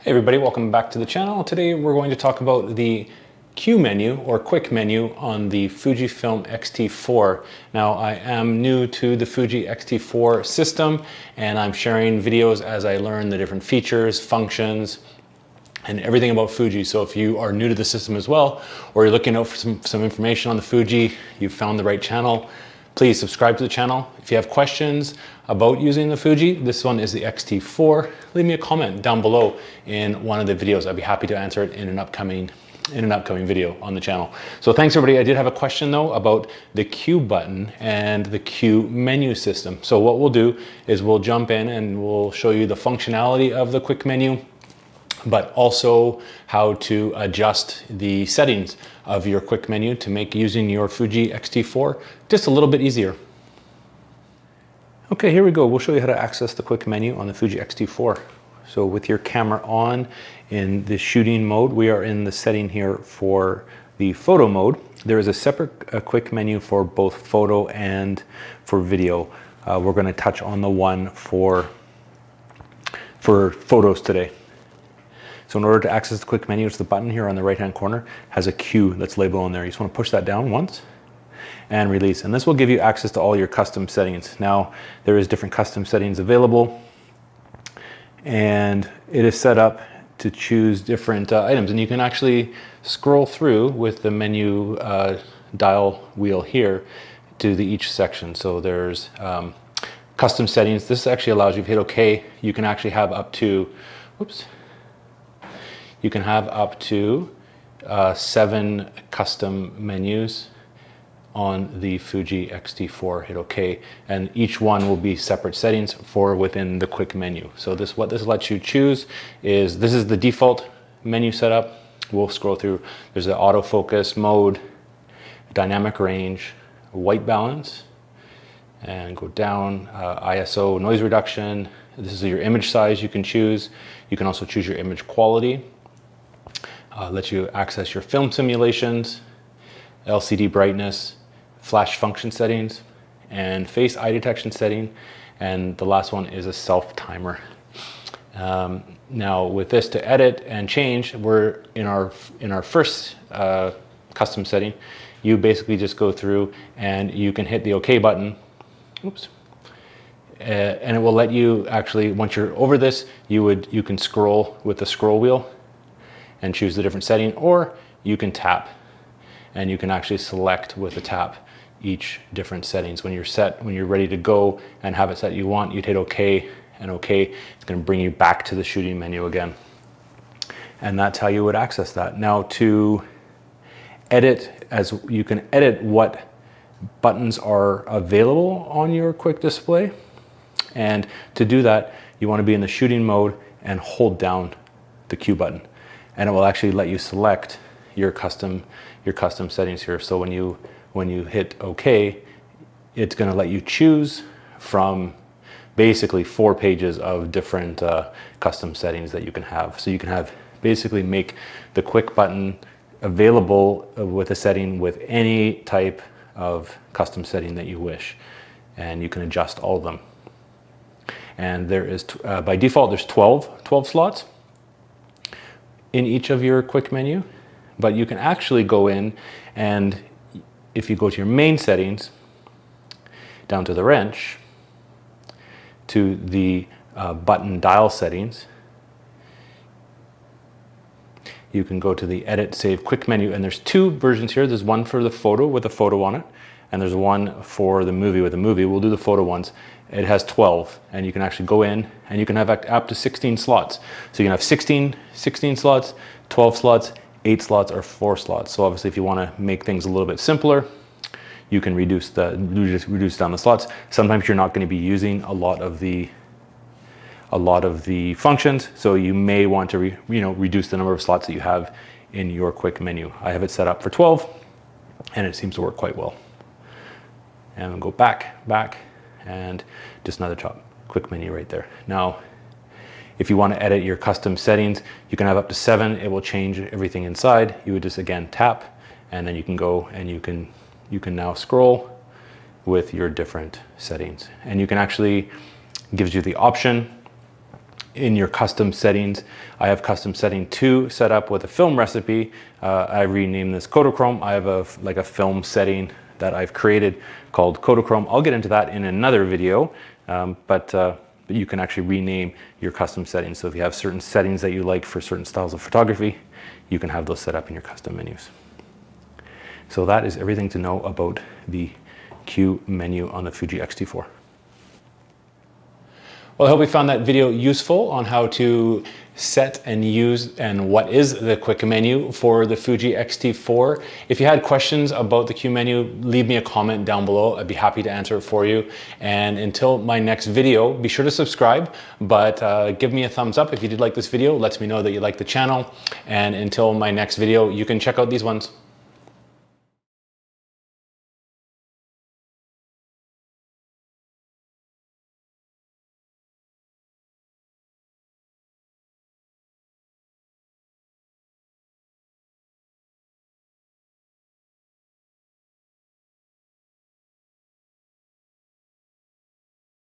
Hey everybody, welcome back to the channel. Today we're going to talk about the Q menu or quick menu on the Fujifilm X-T4. Now I am new to the Fuji X-T4 system and I'm sharing videos as I learn the different features, functions, and everything about Fuji. So if you are new to the system as well, or you're looking out for some information on the Fuji, you've found the right channel. Please subscribe to the channel. If you have questions about using the Fuji, this one is the X-T4, leave me a comment down below in one of the videos. I'd be happy to answer it in an upcoming video on the channel. So thanks everybody. I did have a question though about the Q button and the Q menu system. So what we'll do is we'll jump in and we'll show you the functionality of the quick menu, but also how to adjust the settings of your quick menu to make using your Fuji X-T4 just a little bit easier. Okay, here we go. We'll show you how to access the quick menu on the Fuji X-T4. So with your camera on in the shooting mode, we are in the setting here for the photo mode. There is a separate quick menu for both photo and for video. We're going to touch on the one for photos today. So in order to access the quick menu, it's the button here on the right hand corner, has a Q that's labeled on there. You just want to push that down once and release. And this will give you access to all your custom settings. Now, there is different custom settings available and it is set up to choose different items. And you can actually scroll through with the menu dial wheel here to each section. So there's custom settings. This actually allows you to hit OK. You can actually have up to, you can have up to 7 custom menus on the Fuji X-T4. Hit OK, and each one will be separate settings for within the quick menu. So what this lets you choose is, this is the default menu setup. We'll scroll through. There's the autofocus mode, dynamic range, white balance, and go down, ISO, noise reduction. This is your image size you can choose. You can also choose your image quality. Lets you access your film simulations, LCD brightness, flash function settings, and face eye detection setting. And the last one is a self timer. Now with this, to edit and change, we're in our first custom setting. You basically just go through and you can hit the OK button. And it will let you actually, once you're over this, you can scroll with the scroll wheel and choose the different setting, or you can tap and you can actually select with the tap each different settings. When you're ready to go and have it set you want, you'd hit OK, and OK, it's going to bring you back to the shooting menu again. And that's how you would access that. Now to edit, as you can edit what buttons are available on your quick display. And to do that, you want to be in the shooting mode and hold down the Q button. And it will actually let you select your custom settings here. So when you hit OK, it's going to let you choose from basically 4 pages of different custom settings that you can have. So you can basically make the quick button available with a setting with any type of custom setting that you wish, and you can adjust all of them. And there is by default there's 12 slots in each of your quick menu, but you can actually go in, and if you go to your main settings, down to the wrench, to the button dial settings, you can go to the edit save quick menu, and there's 2 versions here. There's one for the photo with a photo on it, and there's one for the movie with a movie. We'll do the photo ones. It has 12, and you can actually go in and you can have up to 16 slots. So you can have 16 slots, 12 slots, 8 slots, or 4 slots. So obviously if you want to make things a little bit simpler, you can reduce down the slots. Sometimes you're not going to be using a lot of the functions, so you may want to reduce the number of slots that you have in your quick menu. I have it set up for 12 and it seems to work quite well. And we'll go back, and just another quick menu right there. Now, if you want to edit your custom settings, you can have up to 7. It will change everything inside. You would just again tap, and then you can go and you can now scroll with your different settings. And you can actually, gives you the option in your custom settings. I have custom setting 2 set up with a film recipe. I renamed this Kodachrome. I have a film setting that I've created called Kodachrome. I'll get into that in another video, but you can actually rename your custom settings. So if you have certain settings that you like for certain styles of photography, you can have those set up in your custom menus. So that is everything to know about the Q menu on the Fuji X-T4. Well, I hope you found that video useful on how to set and use and what is the quick menu for the Fuji X-T4. If you had questions about the Q menu, leave me a comment down below. I'd be happy to answer it for you. And until my next video, be sure to subscribe, but give me a thumbs up if you did like this video. It lets me know that you like the channel. And until my next video, you can check out these ones.